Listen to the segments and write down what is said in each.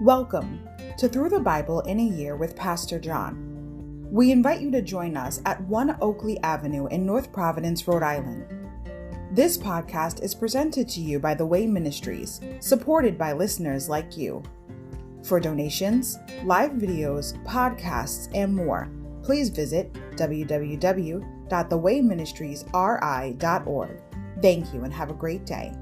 Welcome to Through the Bible in a Year with Pastor John. We invite you to join us at 1 Oakleigh Avenue in North Providence, Rhode Island. This podcast is presented to you by The Way Ministries, supported by listeners like you. For donations, live videos, podcasts, and more, please visit www.thewayministriesri.org. Thank you and have a great day.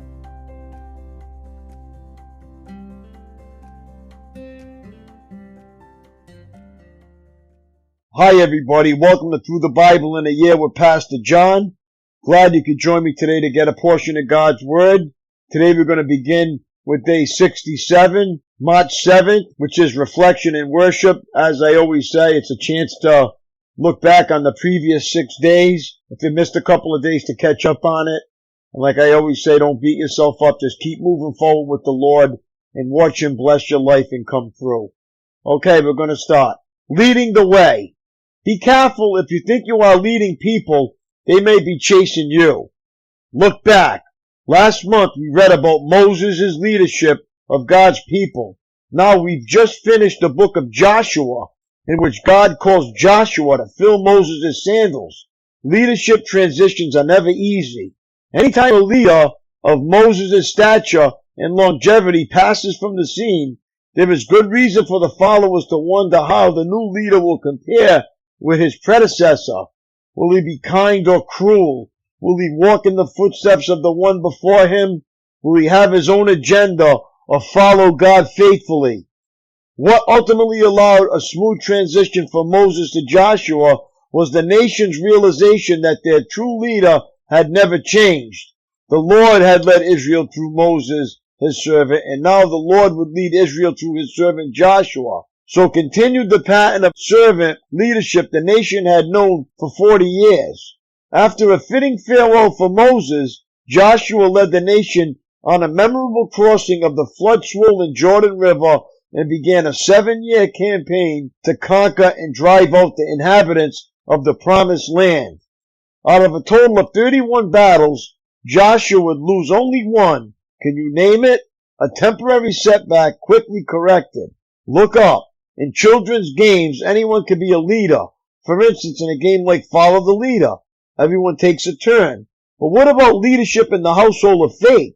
Hi everybody, welcome to Through the Bible in a Year with Pastor John. Glad you could join me today to get a portion of God's Word. Today we're going to begin with day 67, March 7th, which is Reflection and Worship. As I always say, it's a chance to look back on the previous 6 days. If you missed a couple of days, to catch up on it. And like I always say, don't beat yourself up. Just keep moving forward with the Lord and watch Him bless your life and come through. Okay, we're going to start. Leading the way. Be careful. If you think you are leading people, they may be chasing you. Look back. Last month we read about Moses' leadership of God's people. Now we've just finished the book of Joshua, in which God calls Joshua to fill Moses' sandals. Leadership transitions are never easy. Anytime a leader of Moses' stature and longevity passes from the scene, there is good reason for the followers to wonder how the new leader will compare with his predecessor. Will he be kind or cruel? Will he walk in the footsteps of the one before him? Will he have his own agenda or follow God faithfully? What ultimately allowed a smooth transition from Moses to Joshua was the nation's realization that their true leader had never changed. The Lord had led Israel through Moses, his servant, and now the Lord would lead Israel through his servant Joshua. So continued the pattern of servant leadership the nation had known for 40 years. After a fitting farewell for Moses, Joshua led the nation on a memorable crossing of the flood-swollen Jordan River and began a 7-year campaign to conquer and drive out the inhabitants of the Promised Land. Out of a total of 31 battles, Joshua would lose only one. Can you name it? A temporary setback quickly corrected. Look up. In children's games, anyone can be a leader. For instance, in a game like Follow the Leader, everyone takes a turn. But what about leadership in the household of faith?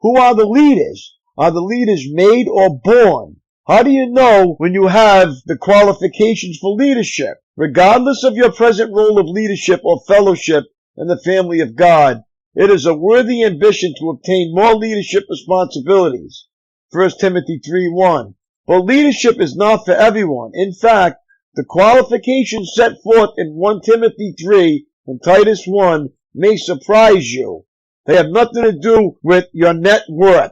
Who are the leaders? Are the leaders made or born? How do you know when you have the qualifications for leadership? Regardless of your present role of leadership or fellowship in the family of God, it is a worthy ambition to obtain more leadership responsibilities. 1 Timothy 3:1. But leadership is not for everyone. In fact, the qualifications set forth in 1 Timothy 3 and Titus 1 may surprise you. They have nothing to do with your net worth,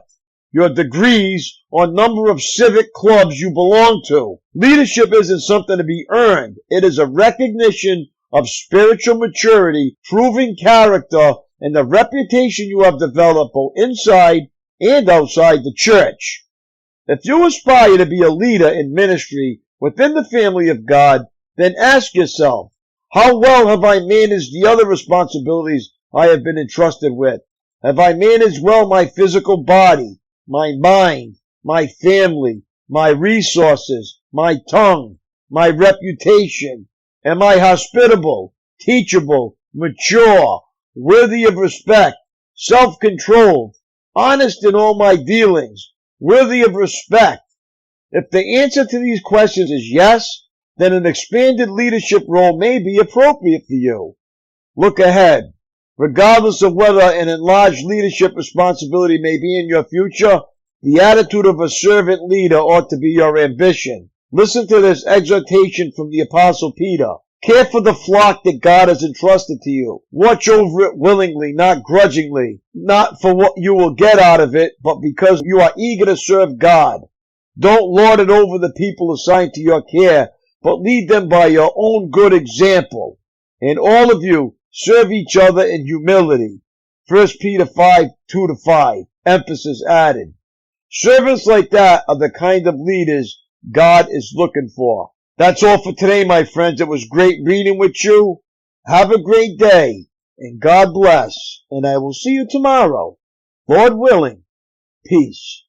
your degrees, or number of civic clubs you belong to. Leadership isn't something to be earned. It is a recognition of spiritual maturity, proven character, and the reputation you have developed both inside and outside the church. If you aspire to be a leader in ministry within the family of God, then ask yourself, how well have I managed the other responsibilities I have been entrusted with? Have I managed well my physical body, my mind, my family, my resources, my tongue, my reputation? Am I hospitable, teachable, mature, worthy of respect, self-controlled, honest in all my dealings, worthy of respect? If the answer to these questions is yes, then an expanded leadership role may be appropriate for you. Look ahead. Regardless of whether an enlarged leadership responsibility may be in your future, the attitude of a servant leader ought to be your ambition. Listen to this exhortation from the Apostle Peter. Care for the flock that God has entrusted to you. Watch over it willingly, not grudgingly, not for what you will get out of it, but because you are eager to serve God. Don't lord it over the people assigned to your care, but lead them by your own good example. And all of you serve each other in humility. 1 Peter 5:2-5, emphasis added. Servants like that are the kind of leaders God is looking for. That's all for today, my friends. It was great reading with you. Have a great day, and God bless. And I will see you tomorrow. Lord willing, peace.